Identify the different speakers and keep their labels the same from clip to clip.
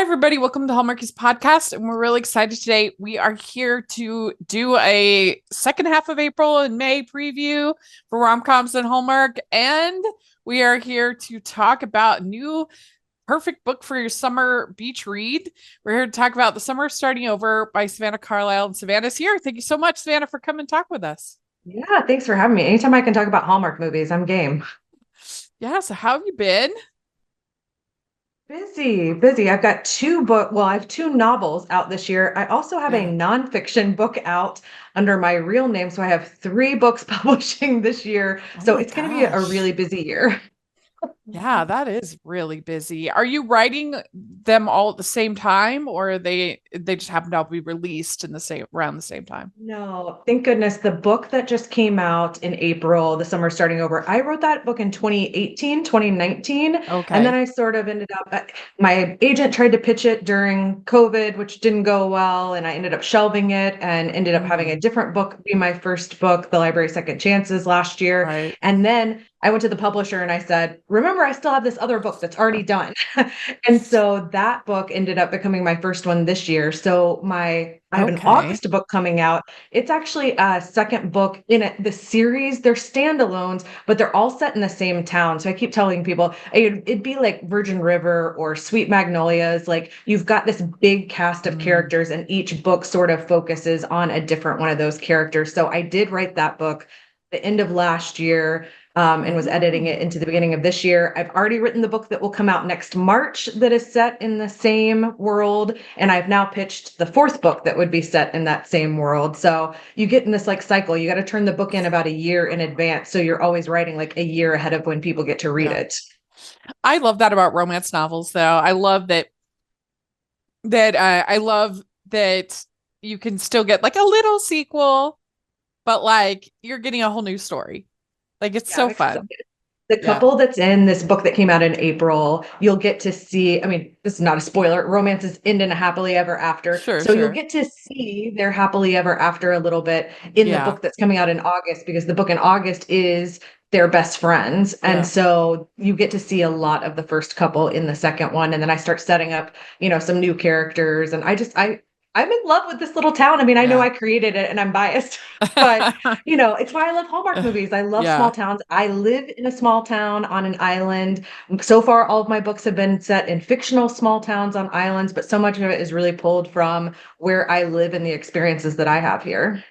Speaker 1: everybody. Welcome to Hallmarkies podcast. And we're really excited today. We are here to do a second half of April and May preview for rom-coms and Hallmark. And we are here to talk about a new perfect book for your summer beach read. We're here to talk about The Summer Starting Over by Savannah Carlisle. And Savannah's here. Thank you so much, Savannah, for coming and talk with us.
Speaker 2: Yeah, thanks for having me. Anytime I can talk about Hallmark movies, I'm game.
Speaker 1: Yeah, so how have you been?
Speaker 2: Busy, busy. I've got I have two novels out this year. I also have a
Speaker 1: Yeah.
Speaker 2: nonfiction book out under my real name. So I have three books publishing this year.
Speaker 1: Oh
Speaker 2: So
Speaker 1: my
Speaker 2: it's going to be a
Speaker 1: gosh.
Speaker 2: really busy year.
Speaker 1: Yeah, that is really busy. Are you writing them all at the same time, or they just happen to all be released in the same around the same time?
Speaker 2: No, thank goodness. The book that just came out in April, The Summer Starting Over, I wrote that book in 2018, 2019. And then
Speaker 1: Okay.
Speaker 2: I sort of ended up, my agent tried to pitch it during COVID, which didn't go well. And I ended up shelving it and ended up having a
Speaker 1: Hmm.
Speaker 2: different book be my first book, The Library Second Chances, last year.
Speaker 1: Right.
Speaker 2: And then I went to the publisher and I said, remember, I still have this other book that's already done. And so that book ended up becoming my first one this year. I have an
Speaker 1: Okay.
Speaker 2: August book coming out. It's actually a second book in the series. They're standalones, but they're all set in the same town. So I keep telling people it'd be like Virgin River or Sweet Magnolias. Like you've got this big cast of
Speaker 1: Mm.
Speaker 2: characters, and each book sort of focuses on a different one of those characters. So I did write that book the end of last year, and was editing it
Speaker 1: Oh.
Speaker 2: into the beginning of this year. I've already written the book that will come out next March that is set in the same world. And I've now pitched the fourth book that would be set in that same world. So you get in this like cycle. You got to turn the book in about a year in advance. So you're always writing like a year ahead of when people get to read
Speaker 1: Yeah.
Speaker 2: it.
Speaker 1: I love that about romance novels, though. I love that you can still get like a little sequel, but like you're getting a whole new story. Like it's
Speaker 2: Yeah, I'm
Speaker 1: so
Speaker 2: excited.
Speaker 1: fun.
Speaker 2: The
Speaker 1: Yeah.
Speaker 2: couple that's in this book that came out in April, you'll get to see. I mean, this is not a spoiler. Romances end in a happily ever after.
Speaker 1: Sure,
Speaker 2: So you'll
Speaker 1: sure.
Speaker 2: get to see their happily ever after a little bit in the
Speaker 1: Yeah.
Speaker 2: book that's coming out in August, because the book in August is their best friends. And
Speaker 1: Yeah.
Speaker 2: so you get to see a lot of the first couple in the second one. And then I start setting up, some new characters. And I'm in love with this little town. I mean, I know
Speaker 1: Yeah.
Speaker 2: I created it and I'm biased, but it's why I love Hallmark movies. I love small
Speaker 1: Yeah.
Speaker 2: towns. I live in a small town on an island. So far, all of my books have been set in fictional small towns on islands, but so much of it is really pulled from where I live and the experiences that I have here.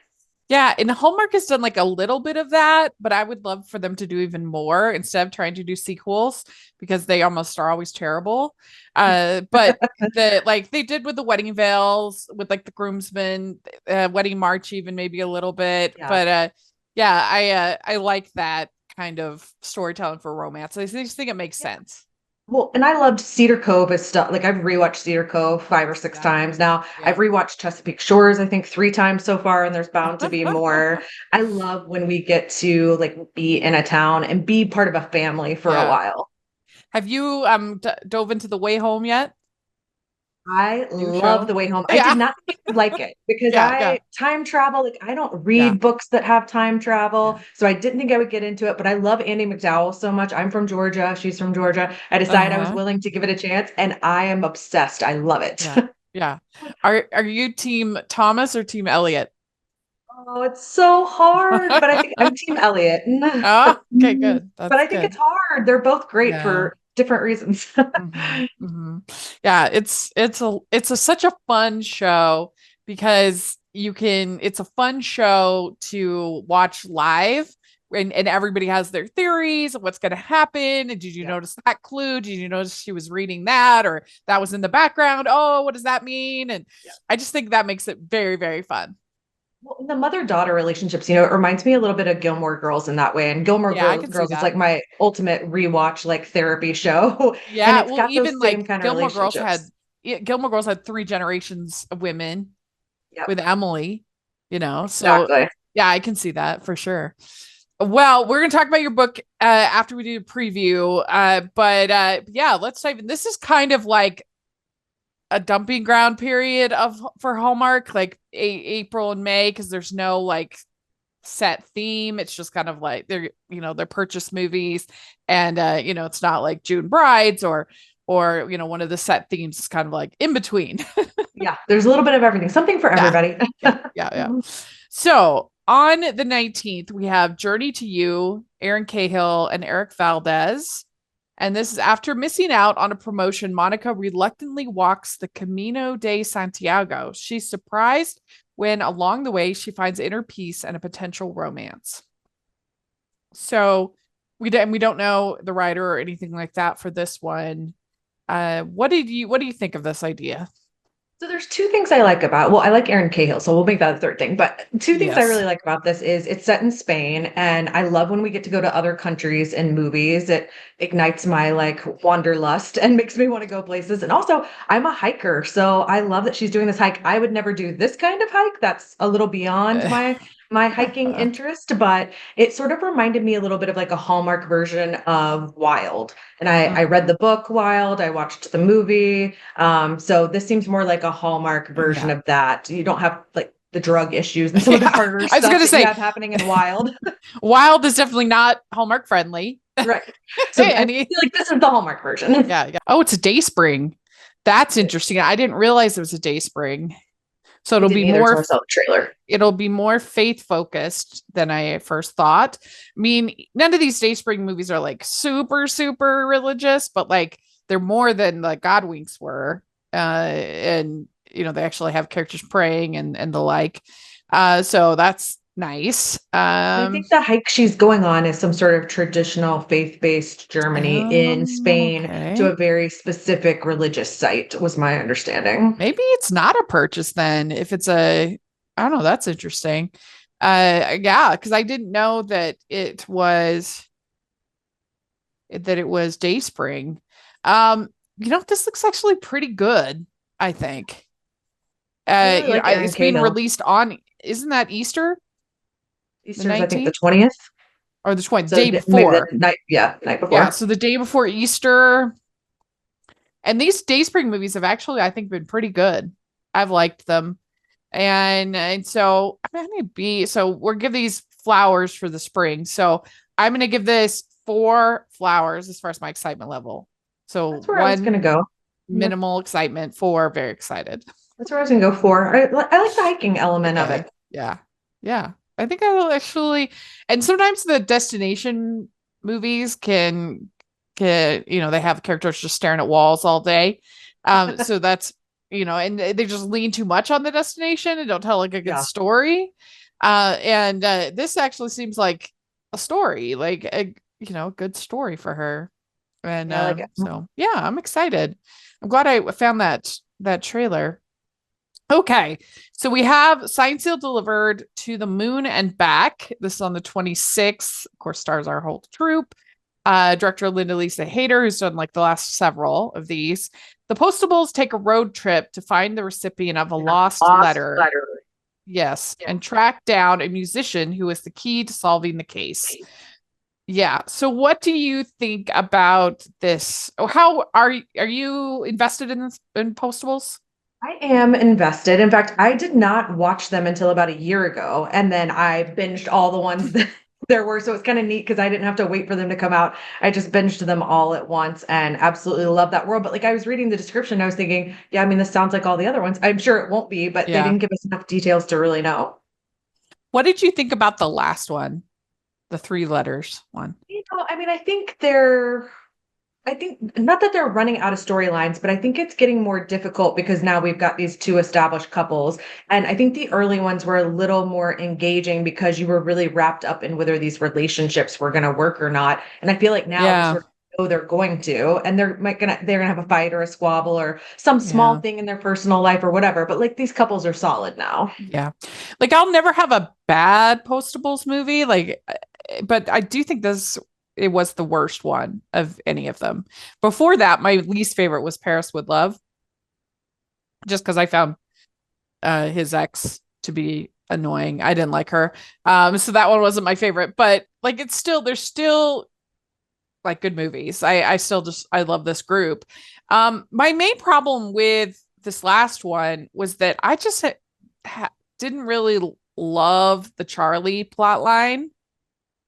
Speaker 1: Yeah, and Hallmark has done like a little bit of that, but I would love for them to do even more instead of trying to do sequels because they almost are always terrible. But the like they did with the wedding veils, with like the groomsmen, wedding march, even maybe a little bit.
Speaker 2: Yeah.
Speaker 1: But yeah, I like that kind of storytelling for romance. I just think it makes sense.
Speaker 2: Well, and I loved Cedar Cove as stuff. Like I've rewatched Cedar Cove five or six
Speaker 1: Yeah,
Speaker 2: times now. I've
Speaker 1: yeah.
Speaker 2: rewatched Chesapeake Shores, I think three times so far, and there's bound to be more. I love when we get to like be in a town and be part of a family for a
Speaker 1: Yeah.
Speaker 2: while.
Speaker 1: Have you dove into The Way Home yet?
Speaker 2: I
Speaker 1: New
Speaker 2: love
Speaker 1: show?
Speaker 2: The Way Home. I did
Speaker 1: Yeah.
Speaker 2: not think I'd like it because
Speaker 1: Yeah, yeah,
Speaker 2: I time travel, like I don't
Speaker 1: yeah,
Speaker 2: read books that have time
Speaker 1: yeah.
Speaker 2: travel. So I didn't think I would get into it, but I love Andy McDowell so much. I'm from Georgia. She's from Georgia. I decided I was
Speaker 1: Uh-huh.
Speaker 2: willing to give it a chance and I am obsessed. I love it.
Speaker 1: Yeah. Yeah. Are you team Thomas or team Elliot?
Speaker 2: Oh, it's so hard, but I think I'm Team Elliot.
Speaker 1: Oh, okay, good.
Speaker 2: But
Speaker 1: That's
Speaker 2: I think it's
Speaker 1: good.
Speaker 2: hard. They're both great
Speaker 1: Yeah.
Speaker 2: for different reasons.
Speaker 1: Hmm. Yeah, it's such a fun show because it's a fun show to watch live and everybody has their theories of what's going to happen. And did you
Speaker 2: Yeah.
Speaker 1: notice that clue? Did you notice she was reading that or that was in the background? Oh, what does that mean? And I just think that makes it very, very fun.
Speaker 2: Well, the mother-daughter relationships, it reminds me a little bit of Gilmore Girls in that way. And Gilmore
Speaker 1: Yeah, I can see
Speaker 2: Girls is
Speaker 1: that.
Speaker 2: like my ultimate rewatch, like therapy show. And
Speaker 1: Yeah,
Speaker 2: it's
Speaker 1: well,
Speaker 2: got those
Speaker 1: even like
Speaker 2: same kind of relationships.
Speaker 1: Gilmore Girls had three generations of women with
Speaker 2: Yep,
Speaker 1: Emily, so
Speaker 2: exactly.
Speaker 1: yeah, I can see that for sure. Well, we're gonna talk about your book after we do a preview. But yeah, let's dive in. This is kind of like a dumping ground period of for Hallmark, like April and May, because there's no like set theme. It's just kind of like they're purchase movies, and it's not like June Brides or or, one of the set themes is kind of like in between.
Speaker 2: Yeah, there's a little bit of everything, something for everybody.
Speaker 1: Yeah. So on the 19th, we have Journey to You, Aaron Cahill, and Eric Valdez. And this is after missing out on a promotion, Monica reluctantly walks the Camino de Santiago. She's surprised when along the way she finds inner peace and a potential romance. So we don't know the writer or anything like that for this one. What do you think of this idea?
Speaker 2: So there's two things I like about, well, I like Aaron Cahill, so we'll make that a third thing. But two things I
Speaker 1: Yes.
Speaker 2: really like about this is it's set in Spain, and I love when we get to go to other countries in movies. It ignites my like wanderlust and makes me want to go places. And also, I'm a hiker, so I love that she's doing this hike. I would never do this kind of hike. That's a little beyond my hiking interest, but it sort of reminded me a little bit of like a Hallmark version of Wild. And I read the book Wild, I watched the movie. So this seems more like a Hallmark version of that. You don't have like the drug issues and some of the harder stuff that you have happening in Wild.
Speaker 1: Wild is definitely not Hallmark friendly.
Speaker 2: Right. So I feel like this is the Hallmark version.
Speaker 1: Yeah. Oh, it's a Dayspring. That's interesting. I didn't realize it was a Dayspring. So it'll be more
Speaker 2: trailer.
Speaker 1: It'll be more faith focused than I first thought. I mean, none of these Dayspring movies are like super, super religious, but like they're more than the Godwinks were. And they actually have characters praying and the like. So that's nice.
Speaker 2: I think the hike she's going on is some sort of traditional faith-based Germany in Spain to a very specific religious site, was my understanding.
Speaker 1: Maybe it's not a purchase then. If it's I don't know, that's interesting. Yeah, because I didn't know that it was Dayspring. This looks actually pretty good, I think.
Speaker 2: Really
Speaker 1: it's being released on, isn't that Easter?
Speaker 2: Easter's, I think, the 20th.
Speaker 1: Or the 20th, day before.
Speaker 2: Night before.
Speaker 1: Yeah, so the day before Easter. And these Dayspring movies have actually, I think, been pretty good. I've liked them. And so I'm going we'll give these flowers for the spring. So I'm going to give this 4 flowers as far as my excitement level. So
Speaker 2: that's where I was going to go.
Speaker 1: Minimal excitement, 4 very excited.
Speaker 2: That's where I was going to go for. I like the hiking element of it.
Speaker 1: Yeah. Yeah. I think I will actually, and sometimes the destination movies can they have characters just staring at walls all day. So that's, and they just lean too much on the destination and don't tell like a good story. And this actually seems like a story, like a good story for her. And so yeah, I'm excited. I'm glad I found that trailer. Okay, so we have Signed, Sealed, Delivered, To the Moon and Back. This is on the 26th. Of course, stars our whole troupe. Director Linda Lisa Hayter, who's done like the last several of these. The Postables take a road trip to find the recipient of a lost letter. Yes, and track down a musician who is the key to solving the case. Yeah. So what do you think about this? How are you invested in Postables?
Speaker 2: I am invested. In fact, I did not watch them until about a year ago, and then I binged all the ones that there were. So it's kind of neat because I didn't have to wait for them to come out. I just binged them all at once and absolutely love that world. But like I was reading the description, I was thinking, yeah, I mean, this sounds like all the other ones. I'm sure it won't be, but they didn't give us enough details to really know.
Speaker 1: What did you think about the last one? The 3 letters one?
Speaker 2: I mean, I think not that they're running out of storylines, but I think it's getting more difficult because now we've got these 2 established couples. And I think the early ones were a little more engaging because you were really wrapped up in whether these relationships were going to work or not. And I feel like now we sort of know they're going to, and they're gonna have a fight or a squabble or some small thing in their personal life or whatever. But like these couples are solid now.
Speaker 1: Yeah. Like I'll never have a bad Postables movie. But I do think it was the worst one of any of them. Before that, my least favorite was Paris Would Love. Just because I found his ex to be annoying. I didn't like her. So that one wasn't my favorite. But like there's still like good movies. I love this group. My main problem with this last one was that I just didn't really love the Charlie plot line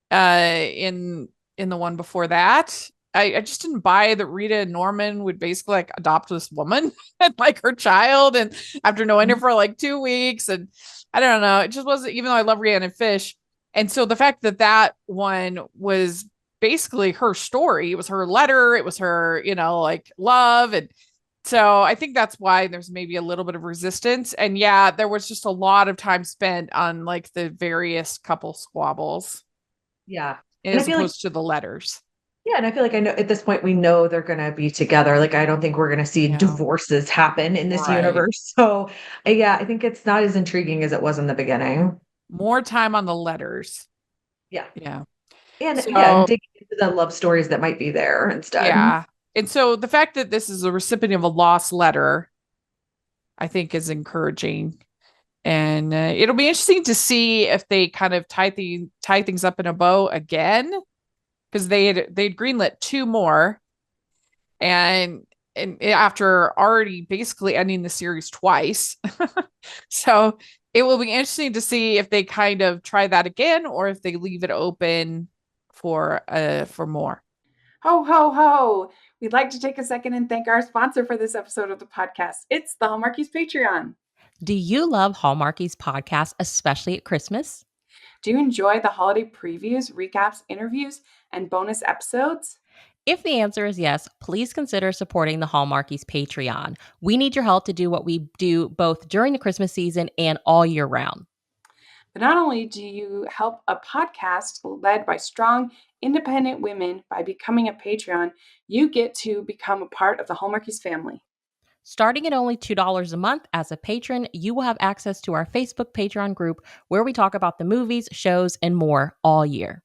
Speaker 1: in the one before that. I just didn't buy that Rita and Norman would basically like adopt this woman and like her child, and after knowing her
Speaker 2: Mhm.
Speaker 1: for like 2 weeks, and I don't know, it just wasn't. Even though I love Rhiannon Fish, and so the fact that that one was basically her story, it was her letter, it was her, like love, and so I think that's why there's maybe a little bit of resistance. And yeah, there was just a lot of time spent on like the various couple squabbles
Speaker 2: Yeah. And I
Speaker 1: as
Speaker 2: feel like,
Speaker 1: opposed to the letters.
Speaker 2: yeah, and I feel like I know at this point we know they're going to be together. Like, I don't think we're going to see
Speaker 1: Yeah.
Speaker 2: divorces happen in this
Speaker 1: Right.
Speaker 2: universe. So, yeah, I think it's not as intriguing as it was in the beginning.
Speaker 1: More time on the letters.
Speaker 2: Yeah.
Speaker 1: Yeah.
Speaker 2: And yeah, and
Speaker 1: So,
Speaker 2: dig into the love stories that might be there instead.
Speaker 1: yeah. And so the fact that this is a recipient of a lost letter, I think is encouraging. And it'll be interesting to see if they kind of tie things up in a bow again, because they'd greenlit two more, and after already basically ending the series twice. So it will be interesting to see if they kind of try that again or if they leave it open for more.
Speaker 3: Ho, ho, ho! We'd like to take a second and thank our sponsor for this episode of the podcast. It's the Hallmarkies Patreon.
Speaker 4: Do you love Hallmarkies podcast, especially at Christmas?
Speaker 3: Do you enjoy the holiday previews, recaps, interviews, and bonus episodes?
Speaker 4: If the answer is yes, please consider supporting the Hallmarkies Patreon. We need your help to do what we do both during the Christmas season and all year round.
Speaker 3: But not only do you help a podcast led by strong, independent women by becoming a Patreon, you get to become a part of the Hallmarkies family.
Speaker 4: Starting at only $2 a month as a patron, you will have access to our Facebook Patreon group where we talk about the movies, shows, and more all year.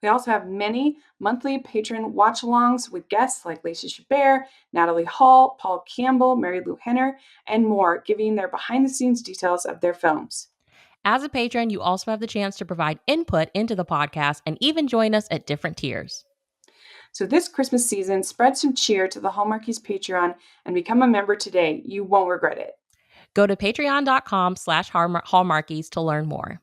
Speaker 3: We also have many monthly patron watch-alongs with guests like Lacey Chabert, Natalie Hall, Paul Campbell, Mary Lou Henner, and more, giving their behind-the-scenes details of their films.
Speaker 4: As a patron, you also have the chance to provide input into the podcast and even join us at different tiers.
Speaker 3: So this Christmas season, spread some cheer to the Hallmarkies Patreon and become a member today. You won't regret it.
Speaker 4: Go to patreon.com/Hallmarkies to learn more.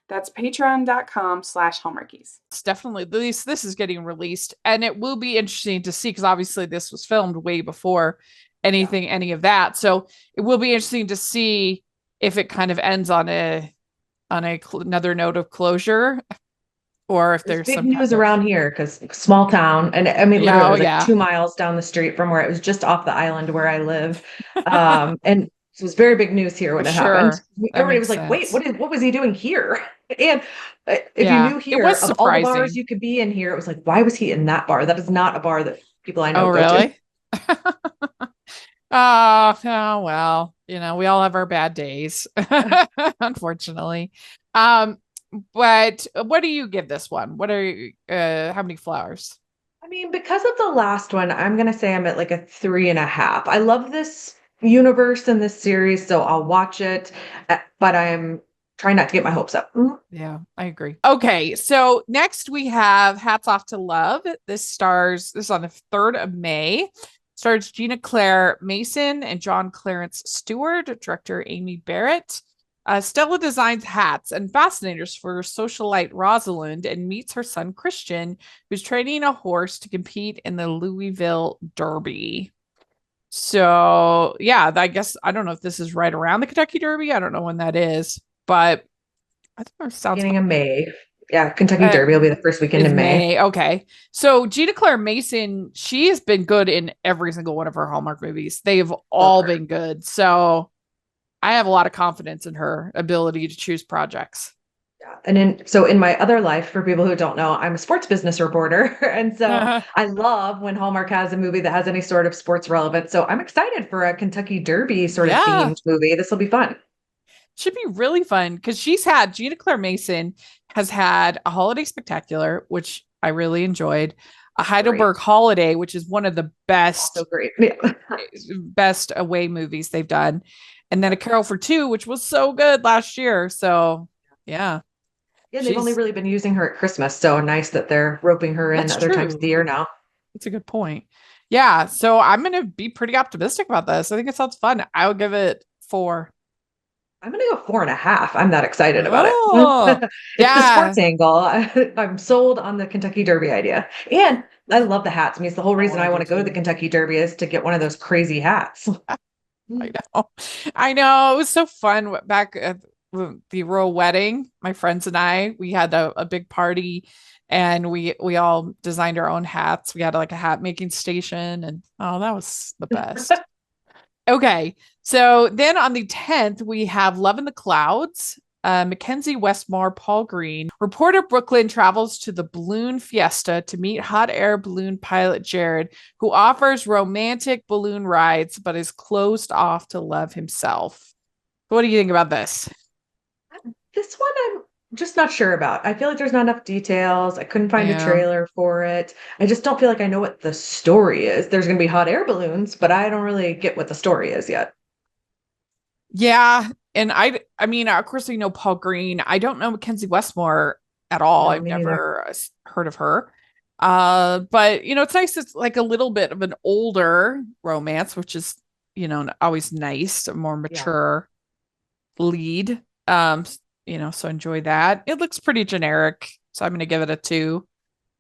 Speaker 3: That's patreon.com/Hallmarkies.
Speaker 1: It's definitely, at least this is getting released, and it will be interesting to see because obviously this was filmed way before any of that. So it will be interesting to see if it kind of ends on another note of closure, or if
Speaker 2: There's
Speaker 1: there's
Speaker 2: big
Speaker 1: some kind
Speaker 2: news
Speaker 1: of
Speaker 2: around here because small town, and I mean, literally,
Speaker 1: yeah,
Speaker 2: it
Speaker 1: oh
Speaker 2: was like
Speaker 1: yeah,
Speaker 2: 2 miles down the street from where it was just off the island where I live. And it was very big news here
Speaker 1: for
Speaker 2: when it happened.
Speaker 1: sure. That
Speaker 2: Everybody
Speaker 1: makes
Speaker 2: was like, "Wait,
Speaker 1: sense.
Speaker 2: what was he doing here?" And if you
Speaker 1: Yeah,
Speaker 2: knew
Speaker 1: it
Speaker 2: here,
Speaker 1: was
Speaker 2: of all the bars
Speaker 1: surprising.
Speaker 2: you could be in here, it was like, "Why was he in that bar?" That is not a bar that people I know
Speaker 1: Oh
Speaker 2: go to.
Speaker 1: really? Oh, well, we all have our bad days, unfortunately. Um, but what do you give this one? What are you, how many flowers?
Speaker 2: I mean, because of the last one, I'm gonna say I'm at like a 3.5. I love this universe and this series, so I'll watch it, but I'm trying not to get my hopes up.
Speaker 1: Yeah, I agree. Okay, so next we have Hats Off to Love. This is on the 3rd of May. Stars Gina Claire Mason and John Clarence Stewart, director Amy Barrett. Stella designs hats and fascinators for socialite Rosalind and meets her son Christian, who's training a horse to compete in the Louisville Derby. So, yeah, I guess I don't know if this is right around the Kentucky Derby. I don't know when that is, but I think it sounds
Speaker 2: Beginning of May. Yeah, Kentucky
Speaker 1: uh,
Speaker 2: Derby will be the first weekend
Speaker 1: is
Speaker 2: in May.
Speaker 1: May. Okay. So Gina Claire Mason, she has been good in every single one of her Hallmark movies. They've
Speaker 2: Love
Speaker 1: all
Speaker 2: her.
Speaker 1: been good. So I have a lot of confidence in her ability to choose projects.
Speaker 2: Yeah. And in my other life, for people who don't know, I'm a sports business reporter. And so I love when Hallmark has a movie that has any sort of sports relevance. So I'm excited for a Kentucky Derby sort of
Speaker 1: Yeah,
Speaker 2: themed movie. This will be fun.
Speaker 1: should be really fun because Gina Claire Mason has had a holiday spectacular, which I really enjoyed, a
Speaker 2: Great.
Speaker 1: Heidelberg Holiday, which is one of the
Speaker 2: Also great. Yeah.
Speaker 1: best away movies they've done, and then A Carol for Two, which was so good last year. So yeah,
Speaker 2: Yeah, they've only
Speaker 1: she's
Speaker 2: really been using her at Christmas. So nice that they're roping her in
Speaker 1: that's
Speaker 2: other times of
Speaker 1: true.
Speaker 2: the year now.
Speaker 1: That's a good point. Yeah, so I'm gonna be pretty optimistic about this. I think it sounds fun. I would give it 4.
Speaker 2: I'm gonna go 4.5. I'm that excited about it.
Speaker 1: Oh,
Speaker 2: It's the
Speaker 1: yeah.
Speaker 2: sports angle. I'm sold on the Kentucky Derby idea. And I love the hats. I mean, it's the whole reason I
Speaker 1: I
Speaker 2: want
Speaker 1: do
Speaker 2: to go to the
Speaker 1: too.
Speaker 2: Kentucky Derby is to get one of those crazy hats.
Speaker 1: I know. I know. It was so fun back at the royal wedding. My friends and I, we had a big party and we all designed our own hats. We had like a hat making station and oh, that was the best. Okay. So then on the 10th, we have Love in the Clouds. Mackenzie Westmore, Paul Green. Reporter Brooklyn travels to the balloon fiesta to meet hot air balloon pilot Jared, who offers romantic balloon rides but is closed off to love himself. What do you think about this?
Speaker 2: This one I'm just not sure about. I feel like there's not enough details. I couldn't find a
Speaker 1: Yeah.
Speaker 2: trailer for it. I just don't feel like I know what the story is. There's going to be hot air balloons, but I don't really get what the story is yet.
Speaker 1: Yeah. And I mean, of course, we know Paul Green. I don't know Mackenzie Westmore at all.
Speaker 2: No,
Speaker 1: I've
Speaker 2: me neither.
Speaker 1: never heard of her. But it's nice. It's like a little bit of an older romance, which is, always nice, a more
Speaker 2: Yeah.
Speaker 1: mature lead. So enjoy that. It looks pretty generic, so I'm gonna give it a 2.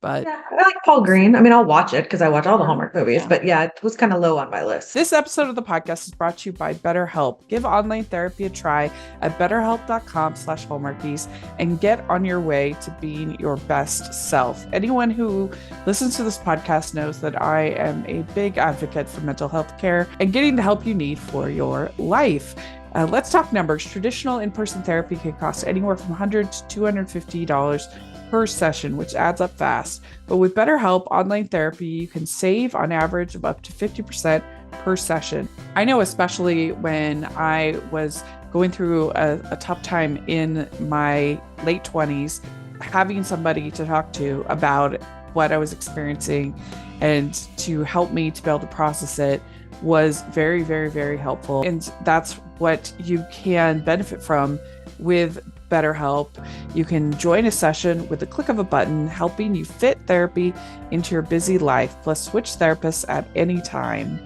Speaker 1: But
Speaker 2: Yeah, I like Paul Green. I mean, I'll watch it because I watch all the
Speaker 1: sure.
Speaker 2: Hallmark movies,
Speaker 1: Yeah.
Speaker 2: but yeah, it was kind of low on my list.
Speaker 1: This episode of the podcast is brought to you by BetterHelp. Give online therapy a try at betterhelp.com/Hallmarkies and get on your way to being your best self. Anyone who listens to this podcast knows that I am a big advocate for mental health care and getting the help you need for your life. Let's talk numbers. Traditional in-person therapy can cost anywhere from $100 to $250 per session, which adds up fast. But with BetterHelp online therapy, you can save on average of up to 50% per session. I know, especially when I was going through a tough time in my late 20s, having somebody to talk to about what I was experiencing and to help me to be able to process it was very, very, very helpful. And that's what you can benefit from with BetterHelp. You can join a session with the click of a button, helping you fit therapy into your busy life, plus switch therapists at any time.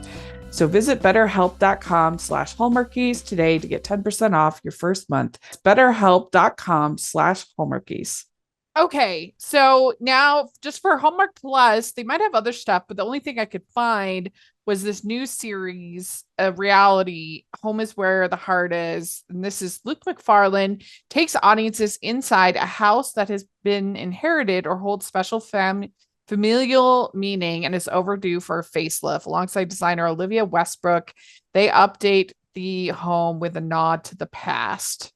Speaker 1: So visit betterhelp.com/Hallmarkies today to get 10% off your first month. It's betterhelp.com/Hallmarkies. Okay, so now just for Hallmark Plus, they might have other stuff, but the only thing I could find was this new series, a reality, Home is Where the Heart Is. And this is Luke McFarlane takes audiences inside a house that has been inherited or holds special familial meaning and is overdue for a facelift. Alongside designer Olivia Westbrook, they update the home with a nod to the past.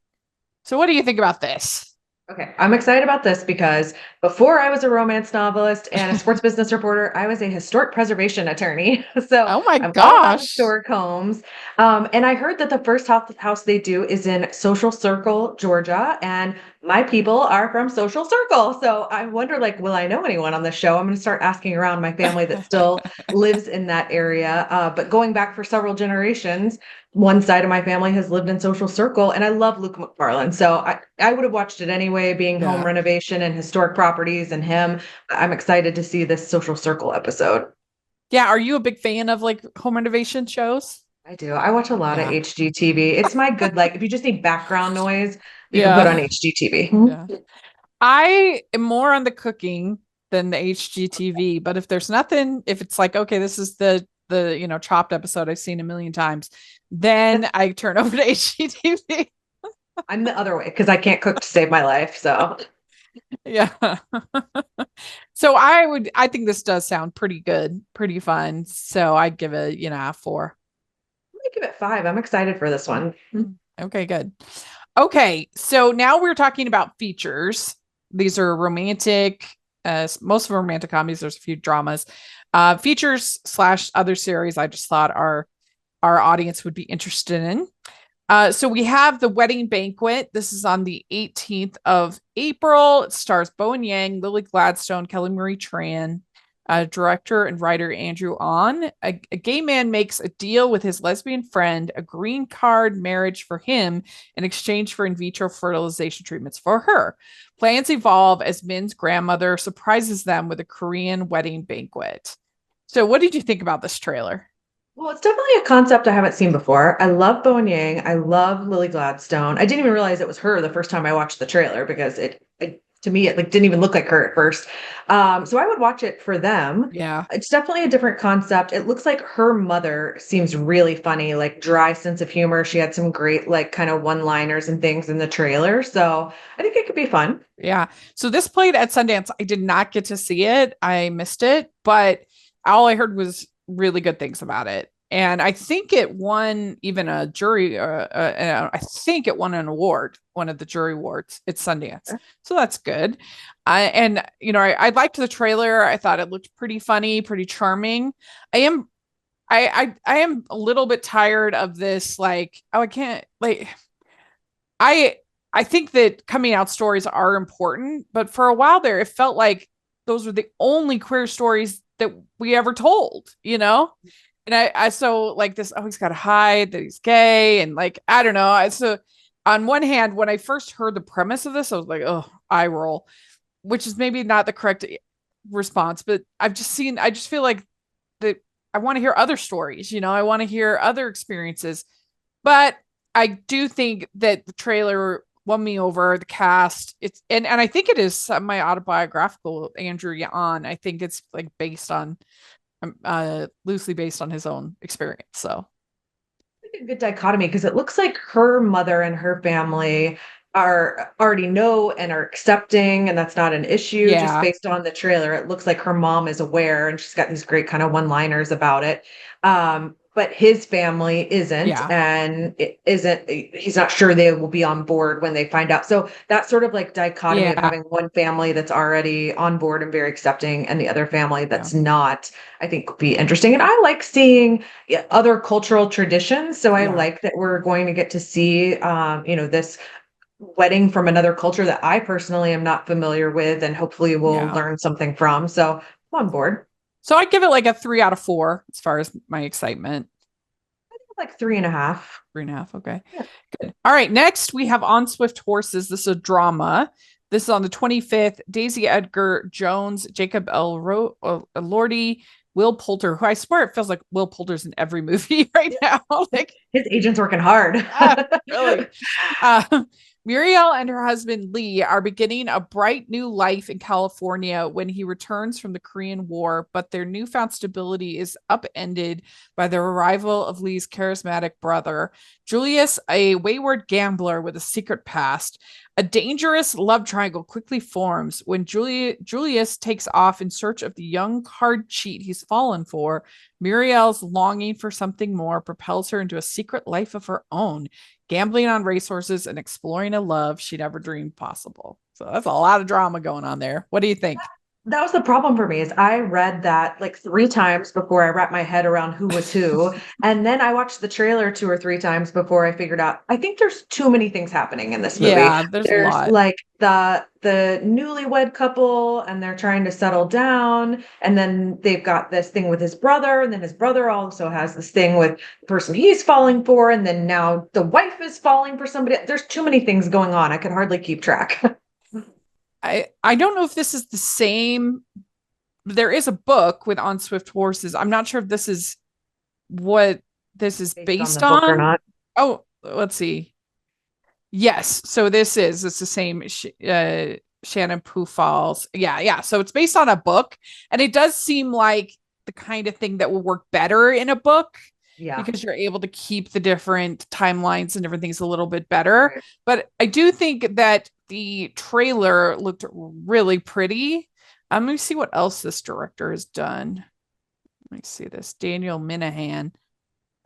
Speaker 1: So what do you think about this?
Speaker 2: Okay, I'm excited about this because before I was a romance novelist and a sports business reporter, I was a historic preservation attorney. So
Speaker 1: Oh my
Speaker 2: I'm all about
Speaker 1: gosh.
Speaker 2: historic homes. And I heard that the first house they do is in Social Circle, Georgia, and my people are from Social Circle. So I wonder, like, will I know anyone on the show? I'm going to start asking around my family that still lives in that area. But going back for several generations, one side of my family has lived in Social Circle, and I love Luke McFarlane. So I would have watched it anyway, being home
Speaker 1: Yeah.
Speaker 2: renovation and historic properties and him. I'm excited to see this Social Circle episode.
Speaker 1: Yeah. Are you a big fan of like home renovation shows?
Speaker 2: I do. I watch a lot of
Speaker 1: Yeah.
Speaker 2: HGTV. It's my good, like, if you just need background noise, you can
Speaker 1: Yeah.
Speaker 2: put on HGTV.
Speaker 1: Yeah. I am more on the cooking than the HGTV, but if there's nothing, if it's like, okay, this is the chopped episode I've seen a million times, then I turn over to HGTV.
Speaker 2: I'm the other way because I can't cook to save my life. So
Speaker 1: Yeah. So I think this does sound pretty good, pretty fun. So I'd give it, a 4.
Speaker 2: I'm gonna give it 5. I'm excited for this one.
Speaker 1: Okay, good. Okay, so now we're talking about features. These are romantic, most of them are romantic comedies. There's a few dramas. Features / other series I just thought our audience would be interested in. So we have The Wedding Banquet. This is on the 18th of April. It stars Bowen Yang, Lily Gladstone, Kelly Marie Tran, director and writer Andrew Ahn. A gay man makes a deal with his lesbian friend, a green card marriage for him in exchange for in vitro fertilization treatments for her. Plans evolve as Min's grandmother surprises them with a Korean wedding banquet. So what did you think about this trailer?
Speaker 2: Well, it's definitely a concept I haven't seen before. I love Bowen Yang. I love Lily Gladstone. I didn't even realize it was her the first time I watched the trailer because to me it like didn't even look like her at first. So I would watch it for them.
Speaker 1: Yeah.
Speaker 2: It's definitely a different concept. It looks like her mother seems really funny, like dry sense of humor. She had some great like kind of one-liners and things in the trailer. So I think it could be fun.
Speaker 1: Yeah. So this played at Sundance. I did not get to see it. I missed it, but all I heard was really good things about it. And I think it won even a jury, I think it won an award, one of the jury awards at Sundance. So that's good. I liked the trailer. I thought it looked pretty funny, pretty charming. I am, I am a little bit tired of this. Like, oh, I can't like, I I think that coming out stories are important, but for a while there, it felt like those were the only queer stories that we ever told, you know? And I so like this, oh, he's got to hide that he's gay. And like, I don't know. So on one hand, when I first heard the premise of this, I was like, oh, eye roll, which is maybe not the correct response, but I just feel like that I want to hear other stories, you know, I want to hear other experiences. But I do think that the trailer won me over. The cast, and I think it is semi-autobiographical. Andrew Yan, I think it's like based on loosely based on his own experience. So
Speaker 2: A good dichotomy because it looks like her mother and her family are already know and are accepting, and that's not an issue just
Speaker 1: yeah,
Speaker 2: based on the trailer. It looks like her mom is aware and she's got these great kind of one-liners about it. But his family isn't,
Speaker 1: yeah,
Speaker 2: and it isn't, he's not sure they will be on board when they find out. So that sort of like dichotomy of
Speaker 1: yeah,
Speaker 2: having one family that's already on board and very accepting and the other family
Speaker 1: yeah,
Speaker 2: that's not, I think would be interesting. And I like seeing other cultural traditions. So I
Speaker 1: yeah,
Speaker 2: like that we're going to get to see, this wedding from another culture that I personally am not familiar with, and hopefully we'll
Speaker 1: yeah.
Speaker 2: learn something from. So I'm on board.
Speaker 1: So I'd give it like a 3 out of 4 as far as my excitement.
Speaker 2: Like 3.5.
Speaker 1: 3.5. Okay.
Speaker 2: Yeah.
Speaker 1: Good. All right. Next, we have On Swift Horses. This is a drama. This is on the 25th. Daisy Edgar Jones, Jacob Lordy, Will Poulter, who I swear it feels like Will Poulter's in every movie right now. Like,
Speaker 2: His agent's working hard.
Speaker 1: really. Uh, Muriel and her husband Lee are beginning a bright new life in California when he returns from the Korean War, but their newfound stability is upended by the arrival of Lee's charismatic brother, Julius, a wayward gambler with a secret past. A dangerous love triangle quickly forms when Julius takes off in search of the young card cheat he's fallen for. Muriel's longing for something more propels her into a secret life of her own, gambling on racehorses and exploring a love she never dreamed possible. So that's a lot of drama going on there. What do you think?
Speaker 2: That was the problem for me is I read that like 3 times before I wrapped my head around who was who. And then I watched the trailer 2 or 3 times before I figured out I think there's too many things happening in this movie.
Speaker 1: Yeah, there's a
Speaker 2: There's
Speaker 1: lot.
Speaker 2: like the newlywed couple and they're trying to settle down. And then they've got this thing with his brother, and then his brother also has this thing with the person he's falling for, and then now the wife is falling for somebody. There's too many things going on. I could hardly keep track.
Speaker 1: I don't know if this is the same. There is a book with On Swift Horses. I'm not sure if this is what this is
Speaker 2: Based on the
Speaker 1: based
Speaker 2: book or
Speaker 1: on.
Speaker 2: not.
Speaker 1: Oh, let's see. Yes, so it's the same Shannon Pooh Falls. Yeah, yeah. So it's based on a book, and it does seem like the kind of thing that will work better in a book
Speaker 2: Yeah.
Speaker 1: because you're able to keep the different timelines and different things a little bit better.
Speaker 2: Right.
Speaker 1: But I do think that the trailer looked really pretty. Let me see what else this director has done. Let me see this. Daniel Minahan.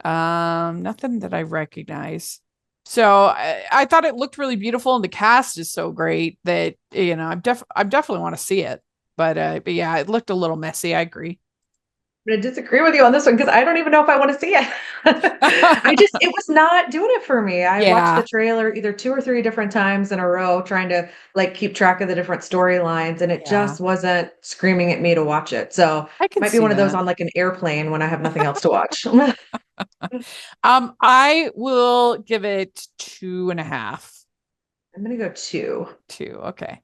Speaker 1: Nothing that I recognize. So I thought it looked really beautiful, and the cast is so great that I definitely want to see it. But yeah, it looked a little messy. I agree.
Speaker 2: I'm gonna disagree with you on this one because I don't even know if I want to see it. It was not doing it for me. I watched
Speaker 1: Yeah,
Speaker 2: the trailer either 2 or 3 different times in a row, trying to like keep track of the different storylines, and it
Speaker 1: yeah,
Speaker 2: just wasn't screaming at me to watch it. So
Speaker 1: I
Speaker 2: it
Speaker 1: can
Speaker 2: might be
Speaker 1: see
Speaker 2: one of those
Speaker 1: that.
Speaker 2: on like an airplane when I have nothing else to watch. I'm
Speaker 1: I will give it 2.5.
Speaker 2: gonna go 2.
Speaker 1: 2. Okay.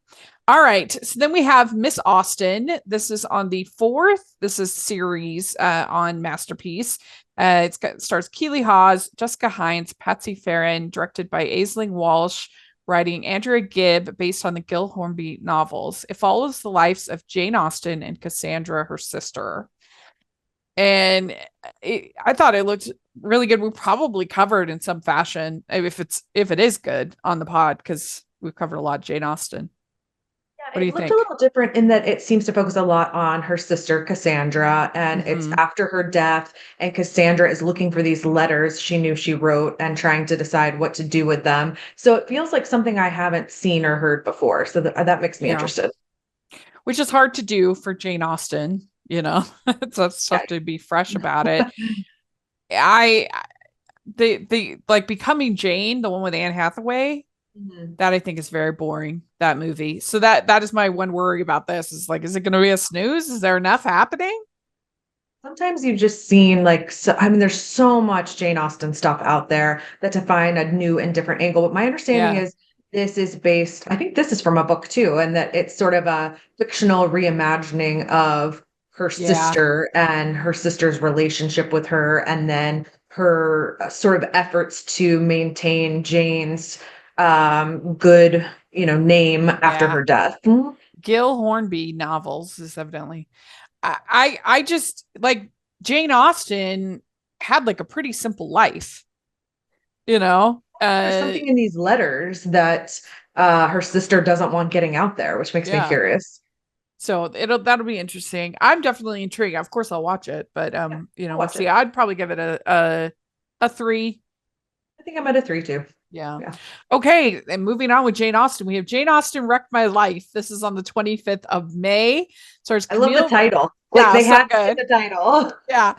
Speaker 1: All right. So then we have Miss Austen. This is on the 4th. This is series on Masterpiece. Stars Keely Hawes, Jessica Hines, Patsy Farron, directed by Aisling Walsh, writing Andrea Gibb, based on the Gil Hornby novels. It follows the lives of Jane Austen and Cassandra, her sister. And I thought it looked really good. We probably covered in some fashion, if it is good, on the pod, because we've covered a lot of Jane Austen. What do you
Speaker 2: It looked
Speaker 1: think?
Speaker 2: a little different in that it seems to focus a lot on her sister Cassandra, and it's after her death, and Cassandra is looking for these letters she knew she wrote and trying to decide what to do with them. So it feels like something I haven't seen or heard before. So that makes me interested.
Speaker 1: Which is hard to do for Jane Austen, it's tough to be fresh about it. The like Becoming Jane, the one with Anne Hathaway, that I think is very boring, that movie. So that is my one worry about this, is like, is it going to be a snooze? Is there enough happening?
Speaker 2: Sometimes you've just seen there's so much Jane Austen stuff out there that to find a new and different angle. But my understanding is this is based, I think this is from a book too, and that it's sort of a fictional reimagining of her sister and her sister's relationship with her, and then her sort of efforts to maintain Jane's good, name after her death.
Speaker 1: Gil Hornby novels is evidently. I just like Jane Austen had like a pretty simple life,
Speaker 2: There's something in these letters that her sister doesn't want getting out there, which makes me curious.
Speaker 1: So that'll be interesting. I'm definitely intrigued. Of course I'll watch it, but we'll see. I'd probably give it a 3.
Speaker 2: I think I'm at a 3 too.
Speaker 1: Yeah. Okay. And moving on with Jane Austen, we have Jane Austen Wrecked My Life. This is on the 25th of May.
Speaker 2: I love the title.
Speaker 1: They
Speaker 2: had the title.
Speaker 1: Yeah.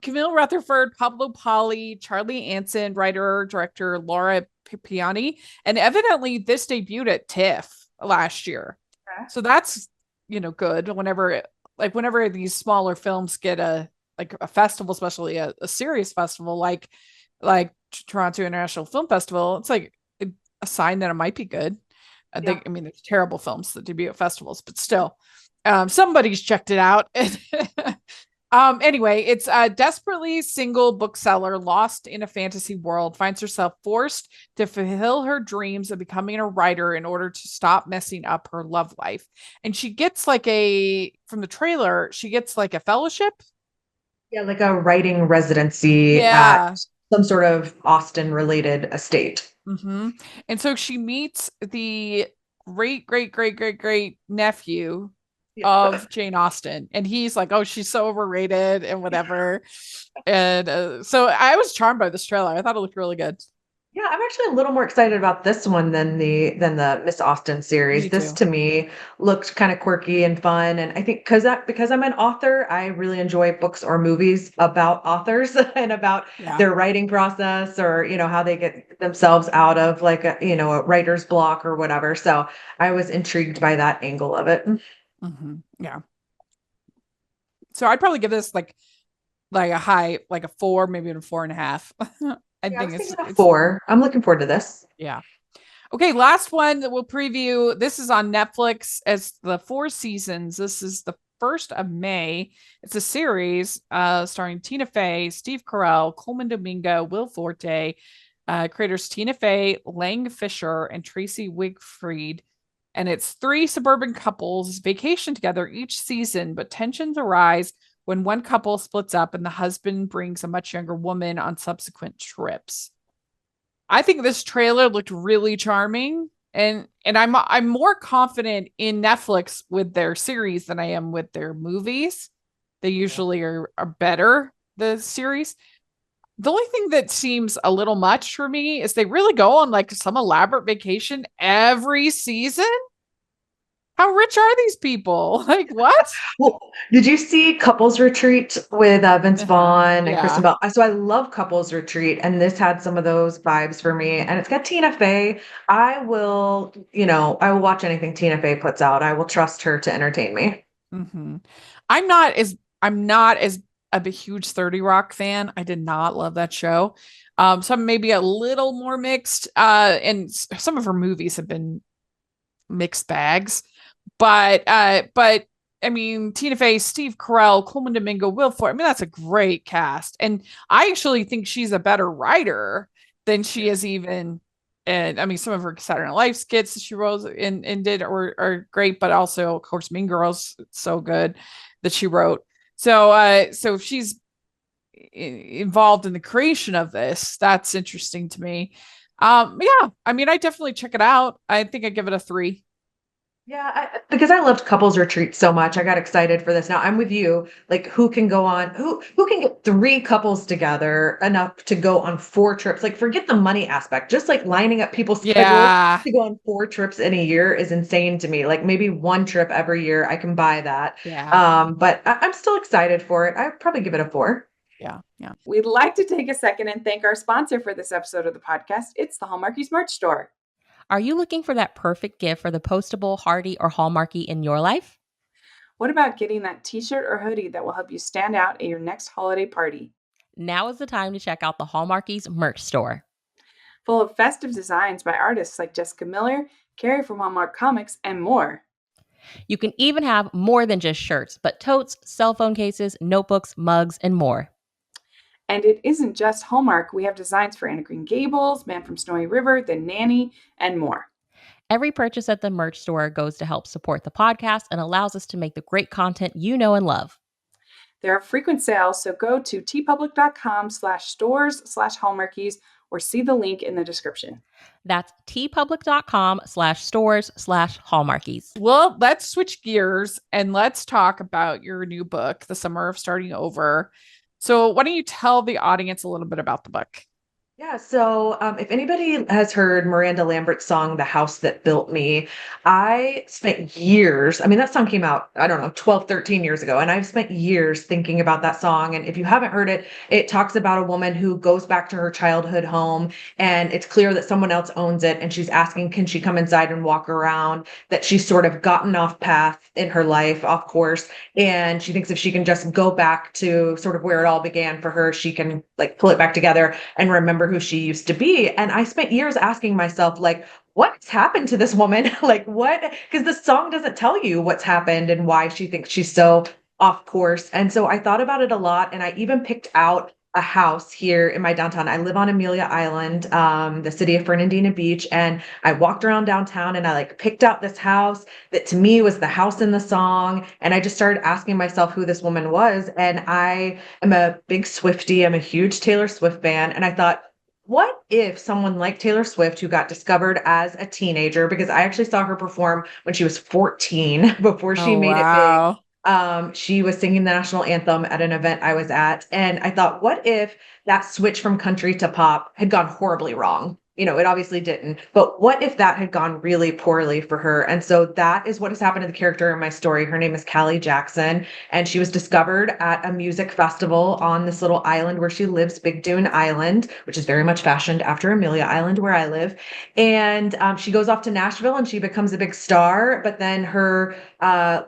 Speaker 1: Camille Rutherford, Pablo Pali, Charlie Anson, writer, director Laura Piani. And evidently this debuted at TIFF last year. Okay. So that's, good. Whenever these smaller films get a festival, especially a serious festival, like Toronto International Film Festival, it's like a sign that it might be good. There's terrible films that debut at festivals, but still, somebody's checked it out. Anyway, it's a desperately single bookseller lost in a fantasy world finds herself forced to fulfill her dreams of becoming a writer in order to stop messing up her love life. And she gets from the trailer, she gets like a fellowship.
Speaker 2: Yeah, like a writing residency at some sort of Austen related estate.
Speaker 1: And so she meets the great nephew of Jane Austen, and he's like, oh, she's so overrated and whatever. And so I was charmed by this trailer. I thought it looked really good.
Speaker 2: Yeah, I'm actually a little more excited about this one than the Miss Austen series. This to me looked kind of quirky and fun, and I think because I'm an author, I really enjoy books or movies about authors and about their writing process, or how they get themselves out of like a writer's block or whatever. So I was intrigued by that angle of it.
Speaker 1: Yeah. So I'd probably give this like a high, like a 4, maybe even 4.5. I think it's
Speaker 2: 4. I'm looking forward to this.
Speaker 1: Yeah. Okay, last one that we'll preview. This is on Netflix as the 4 seasons. This is the 1st of May. It's a series starring Tina Fey, Steve Carell, Coleman Domingo, Will Forte, creators Tina Fey, Lang Fisher, and Tracy Wigfried. And it's 3 suburban couples vacation together each season, but tensions arise when one couple splits up and the husband brings a much younger woman on subsequent trips. I think this trailer looked really charming, and I'm more confident in Netflix with their series than I am with their movies. They usually are better, the series. The only thing that seems a little much for me is they really go on like some elaborate vacation every season. How rich are these people? Like, what?
Speaker 2: Well, did you see Couples Retreat with Vince Vaughn and Kristen Bell? So I love Couples Retreat, and this had some of those vibes for me. And it's got Tina Fey. I will watch anything Tina Fey puts out. I will trust her to entertain me.
Speaker 1: I'm not as a huge 30 Rock fan. I did not love that show. So I'm maybe a little more mixed. And some of her movies have been mixed bags. But I mean, Tina Fey, Steve Carell, Coleman Domingo, Will Forte. I mean, that's a great cast. And I actually think she's a better writer than she is even. And I mean, some of her Saturday Night Live skits that she wrote and did are great, but also, of course, Mean Girls, so good that she wrote. So if she's involved in the creation of this, that's interesting to me. Yeah, I mean, I definitely check it out. I think I give it a 3.
Speaker 2: Yeah, because I loved Couples Retreat so much, I got excited for this. Now I'm with you. Like, who can go on? Who can get 3 couples together enough to go on 4 trips? Like, forget the money aspect. Just like lining up people's schedules
Speaker 1: Yeah,
Speaker 2: to go on 4 trips in a year is insane to me. Like, maybe 1 trip every year, I can buy that.
Speaker 1: yeah,
Speaker 2: But I'm still excited for it. I'd probably give it a 4.
Speaker 1: yeah, yeah.
Speaker 3: We'd like to take a second and thank our sponsor for this episode of the podcast. It's the Hallmarkies merch store.
Speaker 4: Are you looking for that perfect gift for the postable, Hardy, or Hallmarky in your life?
Speaker 3: What about getting that t-shirt or hoodie that will help you stand out at your next holiday party?
Speaker 4: Now is the time to check out the Hallmarkies merch store.
Speaker 3: Full of festive designs by artists like Jessica Miller, Carrie from Hallmark Comics, and more.
Speaker 4: You can even have more than just shirts, but totes, cell phone cases, notebooks, mugs, and more.
Speaker 3: And it isn't just Hallmark. We have designs for Anna Green Gables, Man from Snowy River, The Nanny, and more.
Speaker 4: Every purchase at the merch store goes to help support the podcast and allows us to make the great content you know and love.
Speaker 3: There are frequent sales, so go to tpublic.com/stores/Hallmarkies or see the link in the description.
Speaker 4: That's tpublic.com/stores/Hallmarkies.
Speaker 1: Well, let's switch gears and let's talk about your new book, The Summer of Starting Over. So why don't you tell the audience a little bit about the book?
Speaker 2: Yeah, so if anybody has heard Miranda Lambert's song, The House That Built Me, I spent years, I mean, that song came out, I don't know, 12, 13 years ago, and I've spent years thinking about that song. And if you haven't heard it, it talks about a woman who goes back to her childhood home, and it's clear that someone else owns it, and she's asking, can she come inside and walk around, that she's sort of gotten off path in her life, off course, and she thinks if she can just go back to sort of where it all began for her, she can like pull it back together and remember who she used to be. And I spent years asking myself, like, what's happened to this woman? Like, what? Because the song doesn't tell you what's happened and why she thinks she's so off course. And so I thought about it a lot, and I even picked out a house here in my downtown. I live on Amelia Island, the city of Fernandina Beach, and I walked around downtown and I like picked out this house that to me was the house in the song. And I just started asking myself who this woman was. And I am a big Swiftie. I'm a huge Taylor Swift fan. And I thought, what if someone like Taylor Swift, who got discovered as a teenager, because I actually saw her perform when she was 14 before she made it big. She was singing the national anthem at an event I was at. And I thought, what if that switch from country to pop had gone horribly wrong? You know, it obviously didn't, but what if that had gone really poorly for her? And so that is what has happened to the character in my story. Her name is Callie Jackson, and she was discovered at a music festival on this little island where she lives, Big Dune Island, which is very much fashioned after Amelia Island, where I live. And she goes off to Nashville and she becomes a big star, but then her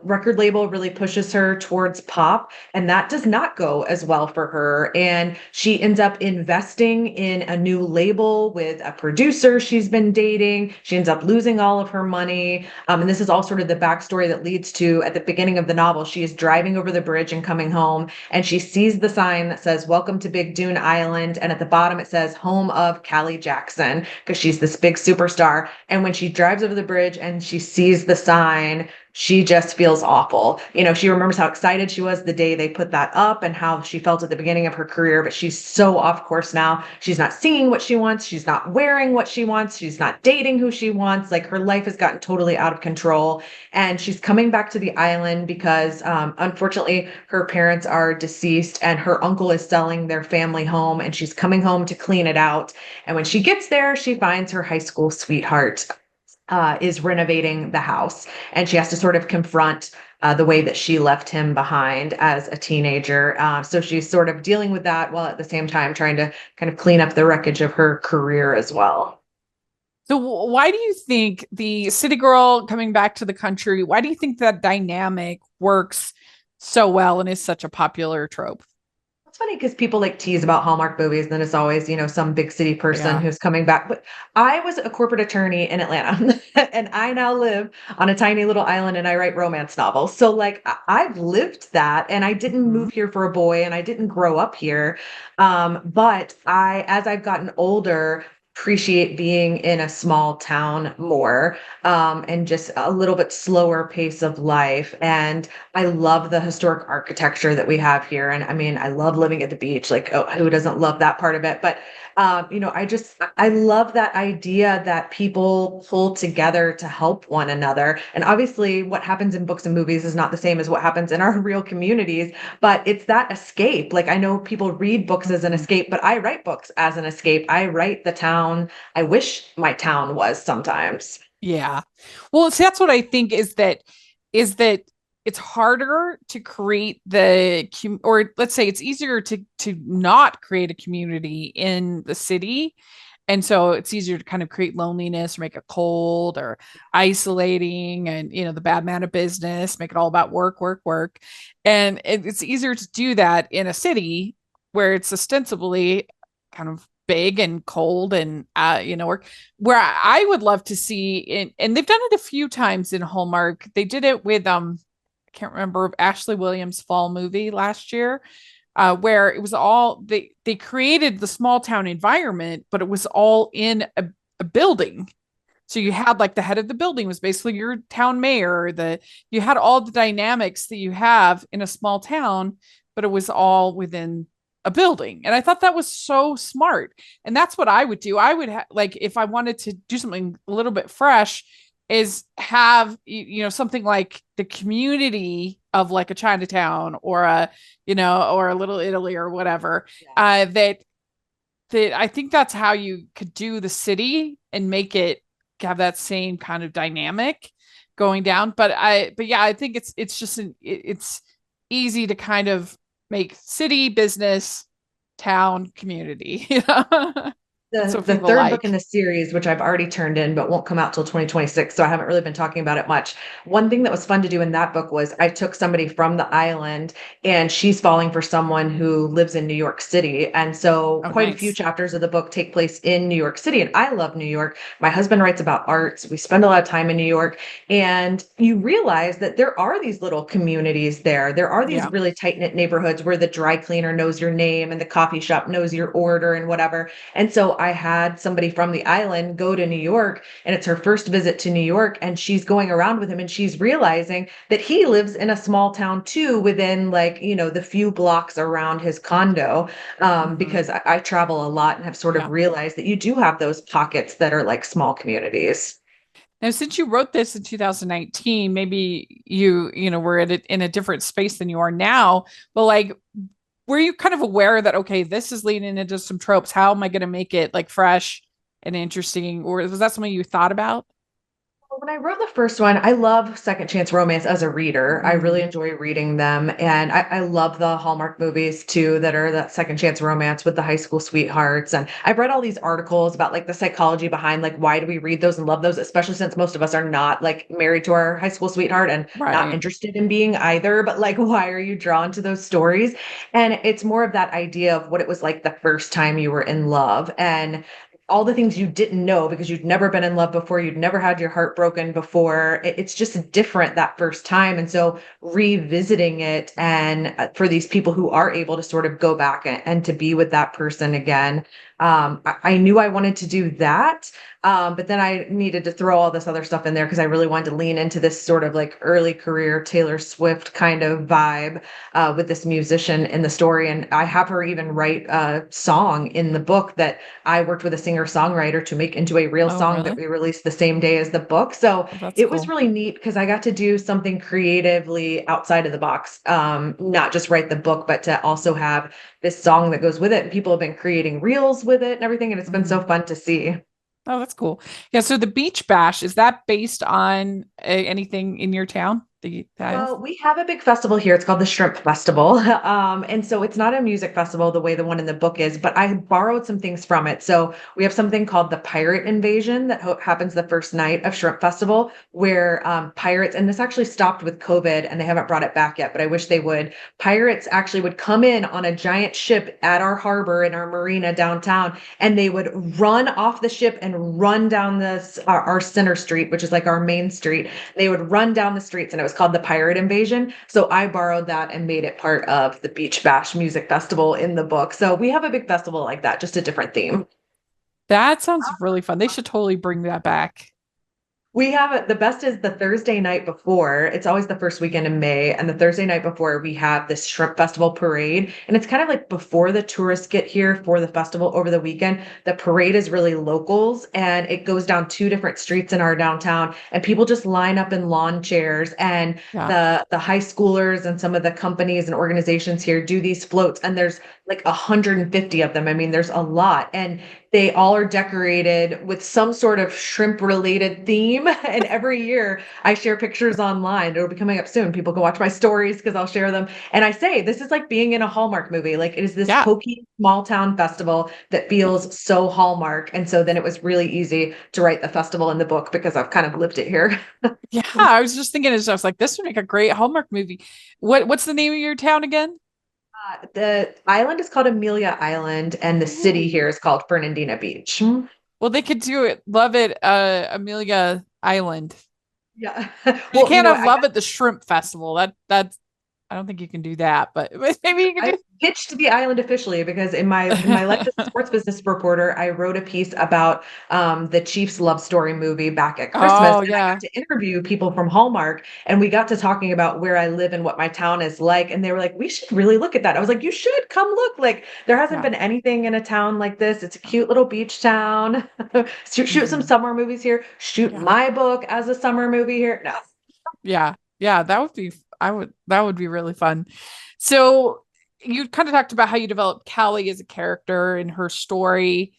Speaker 2: record label really pushes her towards pop, and that does not go as well for her. And she ends up investing in a new label with a producer she's been dating. She ends up losing all of her money. And this is all sort of the backstory that leads to, at the beginning of the novel, she is driving over the bridge and coming home, and she sees the sign that says, "Welcome to Big Dune Island." And at the bottom, it says, "Home of Callie Jackson," because she's this big superstar. And when she drives over the bridge and she sees the sign, she just feels awful. You know, she remembers how excited she was the day they put that up and how she felt at the beginning of her career, but she's so off course now. She's not singing what she wants. She's not wearing what she wants. She's not dating who she wants. Like, her life has gotten totally out of control. And she's coming back to the island because, unfortunately, her parents are deceased and her uncle is selling their family home, and she's coming home to clean it out. And when she gets there, she finds her high school sweetheart is renovating the house, and she has to sort of confront the way that she left him behind as a teenager. So she's sort of dealing with that while at the same time trying to kind of clean up the wreckage of her career as well.
Speaker 1: So why do you think the city girl coming back to the country, why do you think that dynamic works so well and is such a popular trope?
Speaker 2: It's funny because people like tease about Hallmark movies, and then it's always, some big city person
Speaker 1: Yeah.
Speaker 2: who's coming back. But I was a corporate attorney in Atlanta, and I now live on a tiny little island and I write romance novels. So, like, I've lived that, and I didn't
Speaker 1: Mhm.
Speaker 2: move here for a boy, and I didn't grow up here. But as I've gotten older, appreciate being in a small town more, and just a little bit slower pace of life. And I love the historic architecture that we have here. And I mean, I love living at the beach. Like, oh, who doesn't love that part of it? But, I love that idea that people pull together to help one another. And obviously, what happens in books and movies is not the same as what happens in our real communities, but it's that escape. Like, I know people read books as an
Speaker 1: Mhm.
Speaker 2: escape, but I write books as an escape. I write the town I wish my town was sometimes.
Speaker 1: Yeah. Well, see, that's what I think is that it's harder to create or let's say it's easier to not create a community in the city. And so it's easier to kind of create loneliness or make it cold or isolating and the bad man of business, make it all about work, work, work. And it's easier to do that in a city where it's ostensibly kind of big and cold and where I would love to see it, and they've done it a few times in Hallmark. They did it with I can't remember, Ashley Williams' fall movie last year, where it was all they created the small town environment, but it was all in a building. So you had like the head of the building was basically your town mayor. You had all the dynamics that you have in a small town, but it was all within a building. And I thought that was so smart. And that's what I would do. I would like if I wanted to do something a little bit fresh, is have something like the community of like a Chinatown or or a Little Italy or whatever. That I think that's how you could do the city and make it have that same kind of dynamic going down. But yeah, I think it's just it's easy to kind of make city, business, town, community. That's
Speaker 2: The
Speaker 1: what
Speaker 2: the
Speaker 1: people
Speaker 2: third book in
Speaker 1: like.
Speaker 2: the series, which I've already turned in, but won't come out till 2026, so I haven't really been talking about it much. One thing that was fun to do in that book was I took somebody from the island, and she's falling for someone who lives in New York City. And so
Speaker 1: Oh,
Speaker 2: quite a few
Speaker 1: nice.
Speaker 2: chapters of the book take place in New York City. And I love New York. My husband writes about arts. We spend a lot of time in New York. And you realize that there are these little communities there. There are these
Speaker 1: Yeah.
Speaker 2: really tight-knit neighborhoods where the dry cleaner knows your name and the coffee shop knows your order and whatever. And so I had somebody from the island go to New York, and it's her first visit to New York, and she's going around with him, and she's realizing that he lives in a small town too, within, like, the few blocks around his condo.
Speaker 1: Mhm.
Speaker 2: Because I travel a lot and have sort of
Speaker 1: Yeah.
Speaker 2: realized that you do have those pockets that are like small communities.
Speaker 1: Now, since you wrote this in 2019, maybe were in a different space than you are now. But like, were you kind of aware that okay, this is leaning into some tropes? How am I going to make it like fresh and interesting? Or was that something you thought about?
Speaker 2: When I wrote the first one, I love second chance romance as a reader. I really
Speaker 1: Mm,
Speaker 2: enjoy reading them. And I love the Hallmark movies too, that are that second chance romance with the high school sweethearts. And I've read all these articles about like the psychology behind like why do we read those and love those, especially since most of us are not like married to our high school sweetheart and not
Speaker 1: right.
Speaker 2: interested in being either. But like, why are you drawn to those stories? And it's more of that idea of what it was like the first time you were in love. And all the things you didn't know because you'd never been in love before, you'd never had your heart broken before. It's just different that first time. And so revisiting it, and for these people who are able to sort of go back and to be with that person again, I knew I wanted to do that. But then I needed to throw all this other stuff in there because I really wanted to lean into this sort of like early career Taylor Swift kind of vibe, with this musician in the story. And I have her even write a song in the book that I worked with a singer-songwriter to make into a real
Speaker 1: Oh,
Speaker 2: song that
Speaker 1: really?
Speaker 2: we released the same day as the book. So
Speaker 1: Oh, that's
Speaker 2: it was
Speaker 1: cool.
Speaker 2: really neat because I got to do something creatively outside of the box. Not just write the book, but to also have this song that goes with it. And people have been creating reels with it and everything, and it's been so
Speaker 1: Mhm.
Speaker 2: fun to see.
Speaker 1: Oh, that's cool. Yeah. So the Beach Bash, is that based on anything in your town?
Speaker 2: Well, we have a big festival here. It's called the Shrimp Festival. And so it's not a music festival the way the one in the book is, but I borrowed some things from it. So we have something called the Pirate Invasion that happens the first night of Shrimp Festival, where pirates, and this actually stopped with COVID and they haven't brought it back yet, but I wish they would. Pirates actually would come in on a giant ship at our harbor in our marina downtown, and they would run off the ship and run down this our center street, which is like our main street. They would run down the streets, and it was called the Pirate Invasion. So I borrowed that and made it part of the Beach Bash Music Festival in the book. So we have a big festival like that, just a different theme.
Speaker 1: That sounds really fun. They should totally bring that back.
Speaker 2: We have it. The best is the Thursday night before. It's always the first weekend in May. And the Thursday night before, we have this shrimp festival parade. And it's kind of like before the tourists get here for the festival over the weekend. The parade is really locals, and it goes down two different streets in our downtown. And people just line up in lawn chairs. And the high schoolers and some of the companies and organizations here do these floats. And there's like 150 of them. I mean, there's a lot. And they all are decorated with some sort of shrimp related theme. And every year I share pictures online. It'll be coming up soon. People can watch my stories because I'll share them. And I say, this is like being in a Hallmark movie. Like, it is this hokey small town festival that feels so Hallmark. And so then it was really easy to write the festival in the book because I've kind of lived it here.
Speaker 1: Yeah, I was just thinking, I was like, this would make a great Hallmark movie. What's the name of your town again?
Speaker 2: The island is called Amelia Island, and the city here is called Fernandina Beach.
Speaker 1: Well, they could do it. Love it, Amelia Island.
Speaker 2: Yeah.
Speaker 1: You can't have Love at the Shrimp Festival. That's I don't think you can do that, but maybe you can do.
Speaker 2: I pitched the island officially because in my life as a sports business reporter, I wrote a piece about the Chiefs love story movie back at Christmas.
Speaker 1: Oh,
Speaker 2: and I got to interview people from Hallmark, and we got to talking about where I live and what my town is like. And they were like, we should really look at that. I was like, you should come look. Like, there hasn't been anything in a town like this. It's a cute little beach town. Shoot some summer movies here. Shoot my book as a summer movie here. No.
Speaker 1: Yeah. That would be that would be really fun. So you kind of talked about how you developed Callie as a character in her story,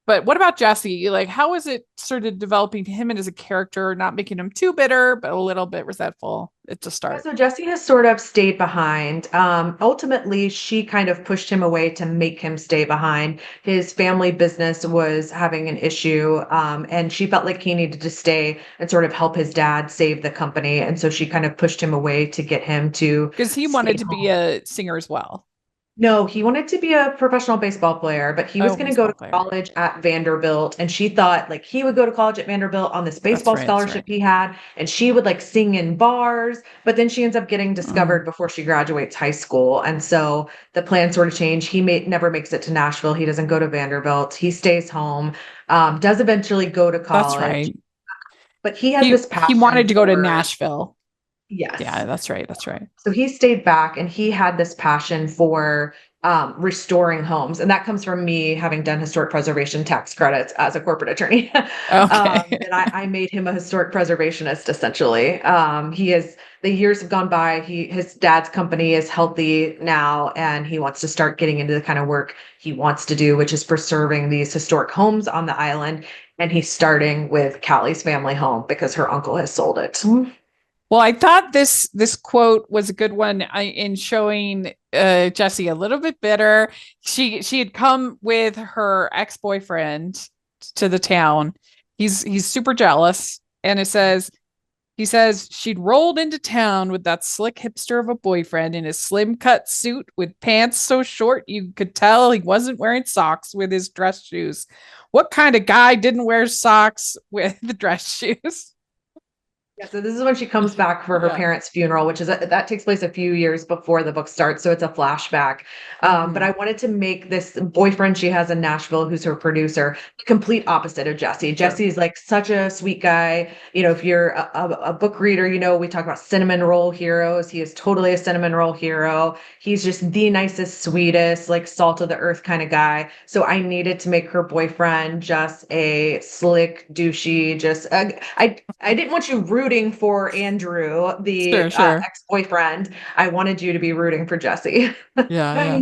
Speaker 1: but what about Jesse? Like, how is it sort of developing him as a character, not making him too bitter, but a little bit resentful at the start?
Speaker 2: So Jesse has sort of stayed behind. Ultimately, she kind of pushed him away to make him stay behind. His family business was having an issue, and she felt like he needed to stay and sort of help his dad save the company. And so she kind of pushed him away to get him to,
Speaker 1: because he wanted to be a singer as well.
Speaker 2: No, he wanted to be a professional baseball player, but he was going to go to college at Vanderbilt. And she thought like he would go to college at Vanderbilt on this baseball scholarship he had. And she would like sing in bars, but then she ends up getting discovered before she graduates high school. And so the plan sort of changed. He never makes it to Nashville. He doesn't go to Vanderbilt. He stays home, does eventually go to college.
Speaker 1: That's right.
Speaker 2: But he had this passion.
Speaker 1: He wanted to go to Nashville.
Speaker 2: Yes.
Speaker 1: Yeah, that's right.
Speaker 2: So he stayed back, and he had this passion for restoring homes. And that comes from me having done historic preservation tax credits as a corporate attorney.
Speaker 1: Okay.
Speaker 2: And I made him a historic preservationist, essentially. The years have gone by. His dad's company is healthy now, and he wants to start getting into the kind of work he wants to do, which is preserving these historic homes on the island. And he's starting with Callie's family home because her uncle has sold it.
Speaker 1: Well, I thought this quote was a good one in showing Jesse a little bit bitter. She had come with her ex-boyfriend to the town. He's super jealous, and he says she'd rolled into town with that slick hipster of a boyfriend in his slim cut suit with pants so short you could tell he wasn't wearing socks with his dress shoes. What kind of guy didn't wear socks with the dress shoes?
Speaker 2: Yeah, so this is when she comes back for her parents' funeral, which is that takes place a few years before the book starts. So it's a flashback. But I wanted to make this boyfriend she has in Nashville, who's her producer, the complete opposite of Jesse. Jesse's like such a sweet guy. You know, if you're a book reader, you know, we talk about cinnamon roll heroes. He is totally a cinnamon roll hero. He's just the nicest, sweetest, like salt of the earth kind of guy. So I needed to make her boyfriend just a slick, douchey, I didn't want you rooting for Andrew, the ex-boyfriend. I wanted you to be rooting for Jesse.
Speaker 1: Yeah.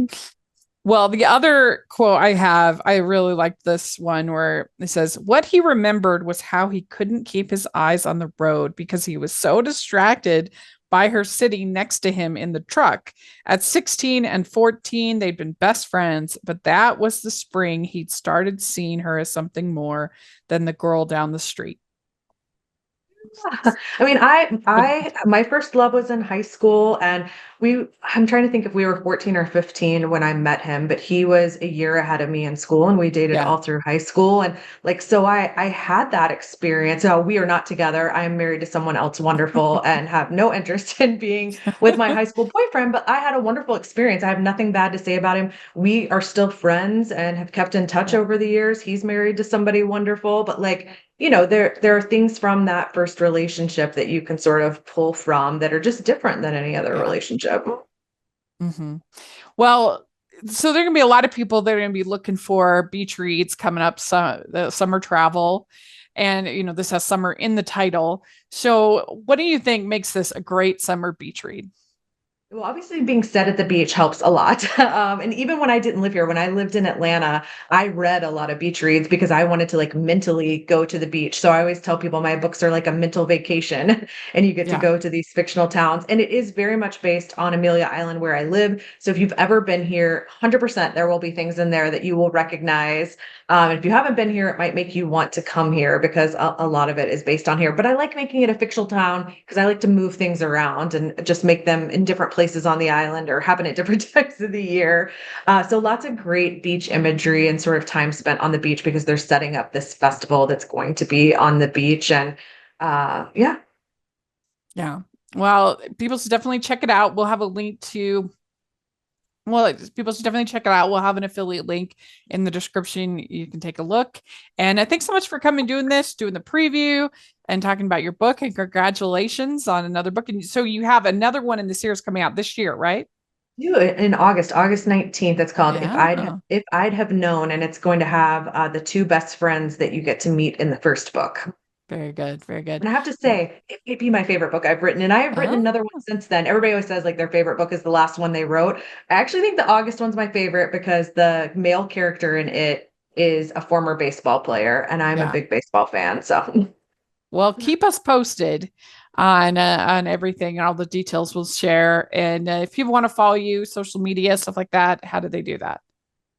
Speaker 1: Well, the other quote I really liked this one where it says, what he remembered was how he couldn't keep his eyes on the road because he was so distracted by her sitting next to him in the truck. At 16 and 14, they'd been best friends, but that was the spring he'd started seeing her as something more than the girl down the street.
Speaker 2: I mean, my first love was in high school, and I'm trying to think if we were 14 or 15 when I met him, but he was a year ahead of me in school, and we dated
Speaker 1: Yeah.
Speaker 2: all through high school. And like, so I had that experience. Now, we are not together. I am married to someone else wonderful and have no interest in being with my high school boyfriend, but I had a wonderful experience. I have nothing bad to say about him. We are still friends and have kept in touch over the years. He's married to somebody wonderful, but like, there are things from that first relationship that you can sort of pull from that are just different than any other relationship.
Speaker 1: Mm-hmm. Well, so there are going to be a lot of people that are going to be looking for beach reads coming up, the summer travel. And, this has summer in the title. So what do you think makes this a great summer beach read?
Speaker 2: Well, obviously being set at the beach helps a lot. And even when I didn't live here, when I lived in Atlanta, I read a lot of beach reads because I wanted to like mentally go to the beach. So I always tell people my books are like a mental vacation and you get to go to these fictional towns. And it is very much based on Amelia Island where I live. So if you've ever been here, 100% there will be things in there that you will recognize. If you haven't been here, it might make you want to come here because a lot of it is based on here. But I like making it a fictional town because I like to move things around and just make them in different places on the island or happen at different times of the year. So lots of great beach imagery and sort of time spent on the beach because they're setting up this festival that's going to be on the beach. And yeah.
Speaker 1: Yeah. Well, people should definitely check it out. We'll have a link to people should definitely check it out. We'll have an affiliate link in the description. You can take a look. And thanks so much for coming, doing the preview and talking about your book. And congratulations on another book. And so you have another one in the series coming out this year, right?
Speaker 2: In August 19th. It's called If I'd Have Known, and it's going to have the two best friends that you get to meet in the first book.
Speaker 1: Very good. Very good.
Speaker 2: And I have to say, it may be my favorite book I've written. And I have written another one since then. Everybody always says like their favorite book is the last one they wrote. I actually think the August one's my favorite because the male character in it is a former baseball player. And I'm a big baseball fan. So,
Speaker 1: well, keep us posted on everything and all the details we'll share. And if people want to follow you, social media, stuff like that, how do they do that?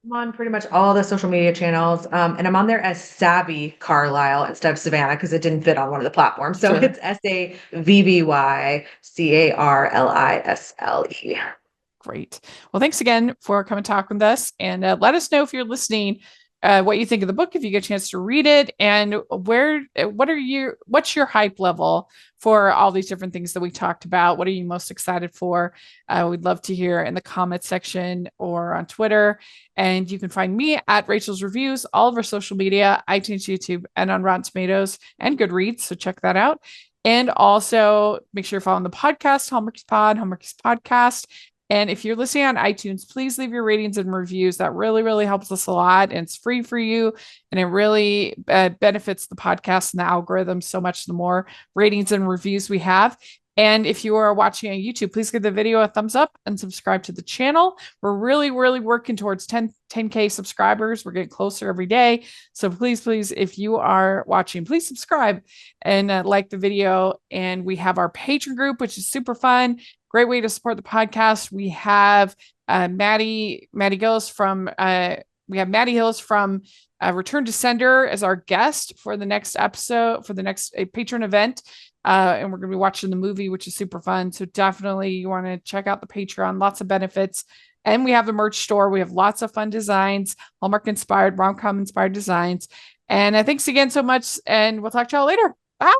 Speaker 2: I'm on pretty much all the social media channels, and I'm on there as Savvy Carlisle instead of Savannah because it didn't fit on one of the platforms. So it's SAVVYCARLISLE.
Speaker 1: Great. Well, thanks again for coming to talk with us, and let us know if you're listening what you think of the book if you get a chance to read it, and what's your hype level for all these different things that we talked about. What are you most excited for? We'd love to hear in the comments section or on Twitter. And you can find me at Rachel's Reviews, all of our social media, iTunes, YouTube, and on Rotten Tomatoes and Goodreads. So check that out. And also make sure you're following the podcast, Hallmarkies Pod, Hallmarkies Podcast. And if you're listening on iTunes, please leave your ratings and reviews. That really, really helps us a lot. And it's free for you. And it really benefits the podcast and the algorithm so much the more ratings and reviews we have. And if you are watching on YouTube, please give the video a thumbs up and subscribe to the channel. We're really, really working towards 10K subscribers. We're getting closer every day. So please, if you are watching, please subscribe and like the video. And we have our Patreon group, which is super fun. Great way to support the podcast. We have Maddie Hills from Return to Sender as our guest for the next episode, for the next Patreon event. And we're going to be watching the movie, which is super fun. So definitely you want to check out the Patreon, lots of benefits. And we have the merch store. We have lots of fun designs, Hallmark inspired, rom-com inspired designs. And thanks again so much. And we'll talk to y'all later. Bye.